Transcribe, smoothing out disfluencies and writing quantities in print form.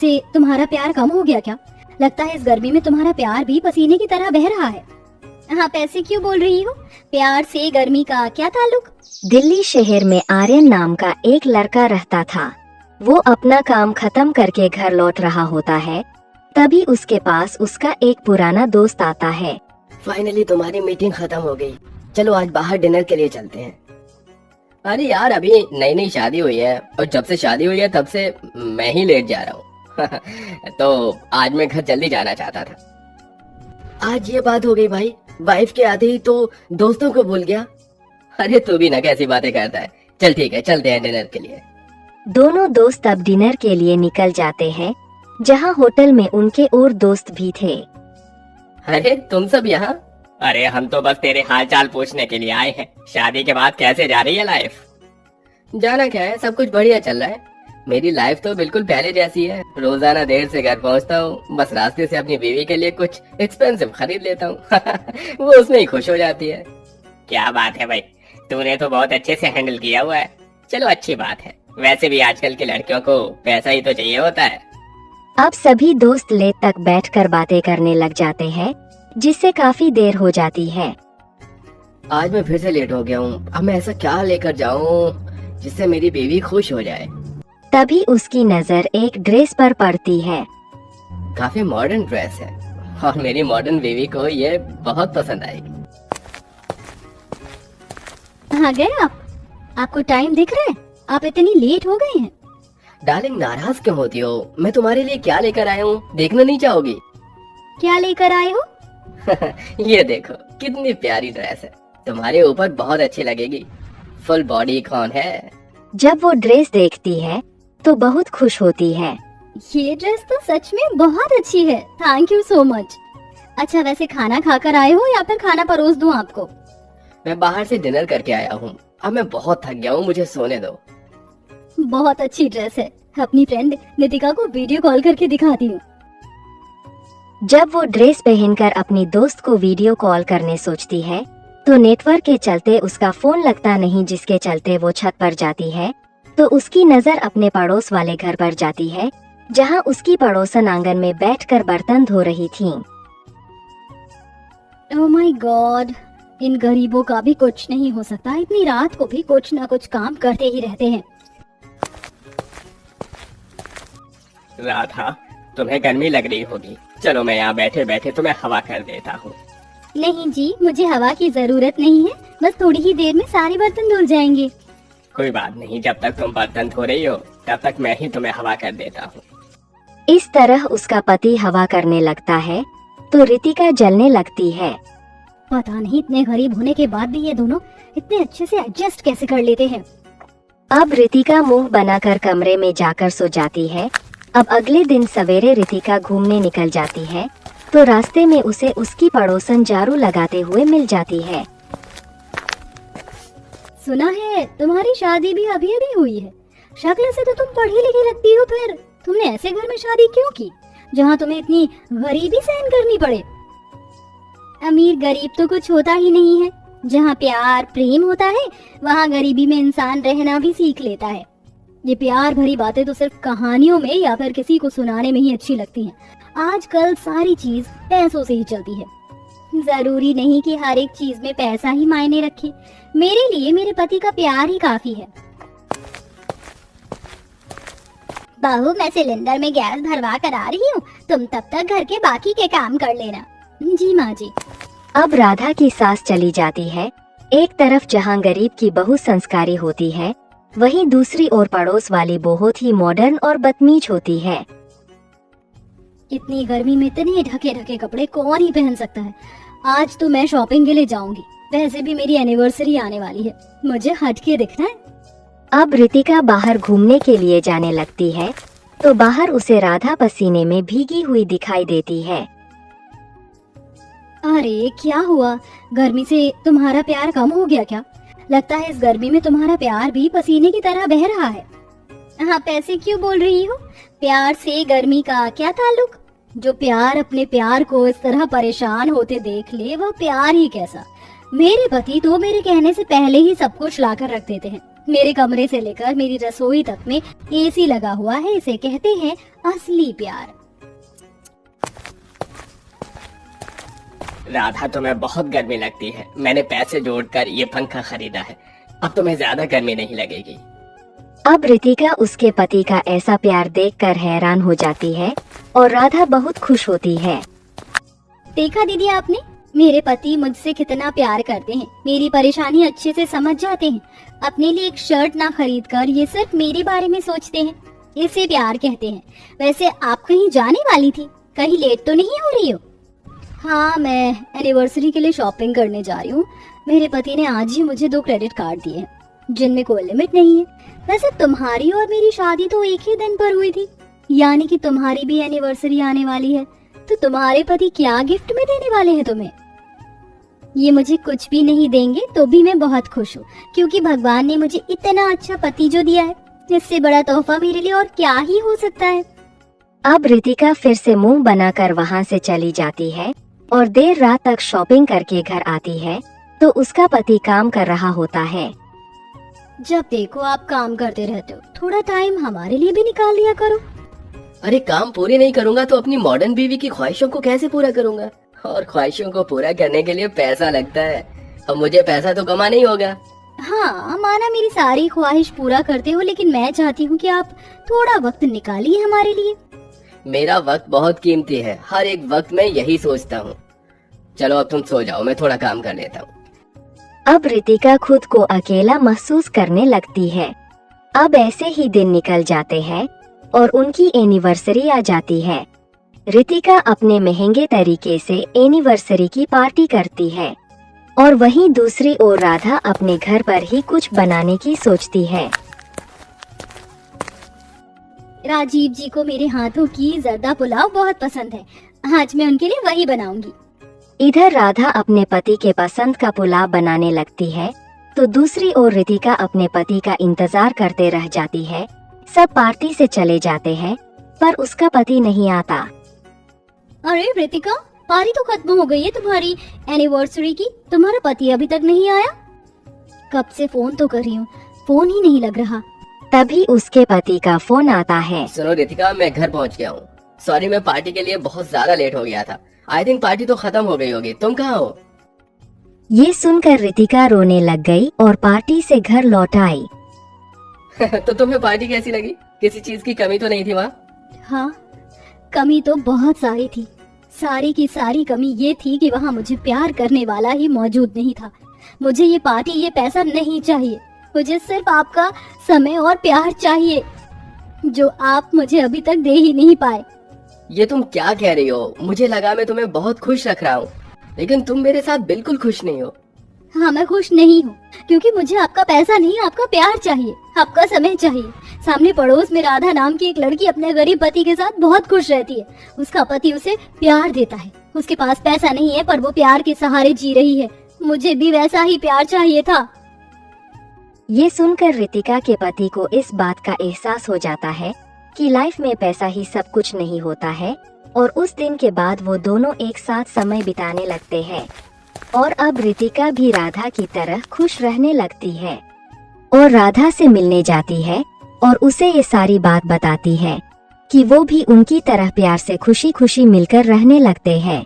से तुम्हारा प्यार कम हो गया क्या? लगता है इस गर्मी में तुम्हारा प्यार भी पसीने की तरह बह रहा है। आप ऐसे क्यों बोल रही हो? प्यार से गर्मी का क्या ताल्लुक? दिल्ली शहर में आर्यन नाम का एक लड़का रहता था। वो अपना काम खत्म करके घर लौट रहा होता है, तभी उसके पास उसका एक पुराना दोस्त आता है। फाइनली तुम्हारी मीटिंग खत्म हो गई, चलो आज बाहर डिनर के लिए चलते हैं। अरे यार, अभी नई नई शादी हुई है और जब से शादी हुई है तब से मैं ही लेट जा रहा हूँ। तो आज मैं घर जल्दी जाना चाहता था। आज ये बात हो गई भाई, वाइफ के आते ही तो दोस्तों को भूल गया। अरे तू भी ना कैसी बातें करता है। चल ठीक है, चलते हैं डिनर के लिए। दोनों दोस्त अब डिनर के लिए निकल जाते हैं, जहाँ होटल में उनके और दोस्त भी थे। अरे तुम सब यहाँ? अरे हम तो बस तेरे हाल चाल पूछने के लिए आए हैं। शादी के बाद कैसे जा रही है लाइफ? जाना क्या है, सब कुछ बढ़िया चल रहा है। मेरी लाइफ तो बिल्कुल पहले जैसी है। रोजाना देर से घर पहुंचता हूँ, बस रास्ते से अपनी बीवी के लिए कुछ एक्सपेंसिव खरीद लेता हूँ। वो उसमें ही खुश हो जाती है। क्या बात है भाई, तूने तो बहुत अच्छे से हैंडल किया हुआ है। चलो अच्छी बात है। वैसे भी आजकल की लड़कियों को पैसा ही तो चाहिए होता है। अब सभी दोस्त लेट तक बैठकर बातें करने लग जाते हैं, जिससे काफी देर हो जाती है। आज मैं फिर से लेट हो गया हूँ। अब मैं ऐसा क्या लेकर जाऊँ जिससे मेरी बीवी खुश हो जाए। तभी उसकी नजर एक ड्रेस पर पड़ती है। काफी मॉडर्न ड्रेस है और मेरी मॉडर्न बीवी को ये बहुत पसंद आएगी। आ गए आप? आपको टाइम दिख रहा है? आप इतनी लेट हो गए हैं। डार्लिंग, नाराज क्यों होती हो? मैं तुम्हारे लिए क्या लेकर आया हूँ, देखना नहीं चाहोगी? क्या लेकर आए हो? ये देखो कितनी प्यारी ड्रेस है, तुम्हारे ऊपर बहुत अच्छी लगेगी। फुल बॉडी कौन है? जब वो ड्रेस देखती है तो बहुत खुश होती है। ये ड्रेस तो सच में बहुत अच्छी है। Thank you so much. अच्छा, वैसे खाना खाकर आए हो या फिर खाना परोस दूं आपको? मैं बाहर से डिनर करके आया हूँ। अब मैं बहुत थक गया हूँ, मुझे सोने दो। बहुत अच्छी ड्रेस है। अपनी फ्रेंड नितिका को वीडियो कॉल करके दिखाती हूँ। जब वो ड्रेस पहनकर अपनी दोस्त को वीडियो कॉल करने सोचती है, तो नेटवर्क के चलते उसका फोन लगता नहीं, जिसके चलते वो छत पर जाती है तो उसकी नजर अपने पड़ोस वाले घर पर जाती है, जहां उसकी पड़ोसन आंगन में बैठकर बर्तन धो रही थीं। ओह माय गॉड, इन गरीबों का भी कुछ नहीं हो सकता। इतनी रात को भी कुछ ना कुछ काम करते ही रहते हैं। राधा, तुम्हें गर्मी लग रही होगी, चलो मैं यहाँ बैठे बैठे तुम्हें हवा कर देता हूँ। नहीं जी, मुझे हवा की जरूरत नहीं है। बस थोड़ी ही देर में सारे बर्तन धुल जाएंगे। कोई बात नहीं, जब तक तुम बर्तन धो रही हो तब तक मैं ही तुम्हें हवा कर देता हूँ। इस तरह उसका पति हवा करने लगता है तो रितिका जलने लगती है। पता नहीं इतने गरीब होने के बाद भी ये दोनों इतने अच्छे से एडजस्ट कैसे कर लेते हैं। अब रितिका मुंह बनाकर कमरे में जाकर सो जाती है। अब अगले दिन सवेरे रितिका घूमने निकल जाती है तो रास्ते में उसे उसकी पड़ोसन झाड़ू लगाते हुए मिल जाती है। सुना है तुम्हारी शादी भी अभी अभी हुई है। शक्ल से तो तुम पढ़ी लिखी लगती हो, फिर तुमने ऐसे घर में शादी क्यों की जहाँ तुम्हें इतनी गरीबी सहन करनी पड़े? अमीर गरीब तो कुछ होता ही नहीं है। जहाँ प्यार प्रेम होता है वहाँ गरीबी में इंसान रहना भी सीख लेता है। ये प्यार भरी बातें तो सिर्फ कहानियों में या फिर किसी को सुनाने में ही अच्छी लगती हैं। आजकल सारी चीज पैसों से ही चलती है। जरूरी नहीं कि हर एक चीज में पैसा ही मायने रखे। मेरे लिए मेरे पति का प्यार ही काफी है। बहू, मैं सिलेंडर में गैस भरवा कर आ रही हूँ, तुम तब तक घर के बाकी के काम कर लेना। जी माँ जी। अब राधा की सास चली जाती है। एक तरफ जहाँ गरीब की बहू संस्कारी होती है, वहीं दूसरी ओर पड़ोस वाली बहुत ही मॉडर्न और बदतमीज होती है। इतनी गर्मी में इतने ढके ढके कपड़े कौन ही पहन सकता है। आज तो मैं शॉपिंग के लिए जाऊंगी। वैसे भी मेरी एनिवर्सरी आने वाली है, मुझे हटके दिखना है। अब रितिका बाहर घूमने के लिए जाने लगती है तो बाहर उसे राधा पसीने में भीगी हुई दिखाई देती है। अरे क्या हुआ, गर्मी से तुम्हारा प्यार कम हो गया क्या? लगता है इस गर्मी में तुम्हारा प्यार भी पसीने की तरह बह रहा है। आप ऐसे क्यों बोल रही हो? प्यार से गर्मी का क्या ताल्लुक? जो प्यार अपने प्यार को इस तरह परेशान होते देख ले, वह प्यार ही कैसा। मेरे पति तो मेरे कहने से पहले ही सब कुछ लाकर रख देते हैं। मेरे कमरे से लेकर मेरी रसोई तक में एसी लगा हुआ है, इसे कहते हैं असली प्यार। राधा, तुम्हें बहुत गर्मी लगती है। मैंने पैसे जोड़कर ये पंखा खरीदा है, अब तुम्हें ज्यादा गर्मी नहीं लगेगी। अब रितिका उसके पति का ऐसा प्यार देखकर हैरान हो जाती है और राधा बहुत खुश होती है। देखा दीदी आपने, मेरे पति मुझसे कितना प्यार करते हैं, मेरी परेशानी अच्छे से समझ जाते हैं। अपने लिए एक शर्ट ना खरीद कर ये सिर्फ मेरे बारे में सोचते हैं, इसे प्यार कहते हैं। वैसे आप कहीं जाने वाली थी, कहीं लेट तो नहीं हो रही हो? हाँ, मैं एनिवर्सरी के लिए शॉपिंग करने जा रही हूँ। मेरे पति ने आज ही मुझे 2 क्रेडिट कार्ड दिए हैं जिनमें कोई लिमिट नहीं है। वैसे तुम्हारी और मेरी शादी तो एक ही दिन पर हुई थी, यानी कि तुम्हारी भी एनिवर्सरी आने वाली है, तो तुम्हारे पति क्या गिफ्ट में देने वाले हैं तुम्हें? ये मुझे कुछ भी नहीं देंगे तो भी मैं बहुत खुश हूँ, क्योंकि भगवान ने मुझे इतना अच्छा पति जो दिया है, इससे बड़ा तोहफा मेरे लिए और क्या ही हो सकता है। अब रितिका फिर से मुंह बनाकर वहाँ से चली जाती है और देर रात तक शॉपिंग करके घर आती है तो उसका पति काम कर रहा होता है। जब देखो आप काम करते रहते हो, थोड़ा टाइम हमारे लिए भी निकाल लिया करो। अरे काम पूरी नहीं करूंगा तो अपनी मॉडर्न बीवी की ख्वाहिशों को कैसे पूरा करूंगा? और ख्वाहिशों को पूरा करने के लिए पैसा लगता है, अब मुझे पैसा तो कमाना ही होगा। हाँ, माना मेरी सारी ख्वाहिश पूरा करते हो, लेकिन मैं चाहती हूँ कि आप थोड़ा वक्त निकालिए हमारे लिए। मेरा वक्त बहुत कीमती है, हर एक वक्त में यही सोचता हूँ। चलो अब तुम सो जाओ, मैं थोड़ा काम कर लेता हूँ। अब रितिका खुद को अकेला महसूस करने लगती है। अब ऐसे ही दिन निकल जाते हैं और उनकी एनिवर्सरी आ जाती है। रितिका अपने महंगे तरीके से एनिवर्सरी की पार्टी करती है और वहीं दूसरी ओर राधा अपने घर पर ही कुछ बनाने की सोचती है। राजीव जी को मेरे हाथों की जर्दा पुलाव बहुत पसंद है, आज मैं उनके लिए वही बनाऊंगी। इधर राधा अपने पति के पसंद का पुलाव बनाने लगती है तो दूसरी ओर रितिका अपने पति का इंतजार करते रह जाती है। सब पार्टी से चले जाते हैं पर उसका पति नहीं आता। अरे रितिका, पार्टी तो खत्म हो गई है तुम्हारी एनिवर्सरी की, तुम्हारा पति अभी तक नहीं आया? कब से फोन तो कर रही हूँ, फोन ही नहीं लग रहा। तभी उसके पति का फोन आता है। सुनो रितिका, मैं घर पहुँच गया हूँ। सॉरी, मैं पार्टी के लिए बहुत ज्यादा लेट हो गया था। आई थिंक पार्टी तो खत्म हो गई होगी, तुम कहाँ हो? ये सुनकर रितिका रोने लग गई और पार्टी से घर लौट आई। तो तुम्हें पार्टी कैसी लगी? किसी चीज की कमी तो नहीं थी वहाँ? हाँ, कमी तो बहुत सारी थी। सारी की सारी कमी ये थी कि वहाँ मुझे प्यार करने वाला ही मौजूद नहीं था। मुझे ये पार्टी, ये पैसा नहीं चाहिए, मुझे सिर्फ आपका समय और प्यार चाहिए, जो आप मुझे अभी तक दे ही नहीं पाए। ये तुम क्या कह रही हो? मुझे लगा मैं तुम्हें बहुत खुश रख रहा हूँ, लेकिन तुम मेरे साथ बिल्कुल खुश नहीं हो। हाँ, मैं खुश नहीं हूँ, क्योंकि मुझे आपका पैसा नहीं, आपका प्यार चाहिए, आपका समय चाहिए। सामने पड़ोस में राधा नाम की एक लड़की अपने गरीब पति के साथ बहुत खुश रहती है। उसका पति उसे प्यार देता है, उसके पास पैसा नहीं है पर वो प्यार के सहारे जी रही है। मुझे भी वैसा ही प्यार चाहिए था। ये सुनकर रितिका के पति को इस बात का एहसास हो जाता है कि लाइफ में पैसा ही सब कुछ नहीं होता है और उस दिन के बाद वो दोनों एक साथ समय बिताने लगते हैं और अब रितिका भी राधा की तरह खुश रहने लगती है और राधा से मिलने जाती है और उसे ये सारी बात बताती है कि वो भी उनकी तरह प्यार से खुशी खुशी मिलकर रहने लगते हैं।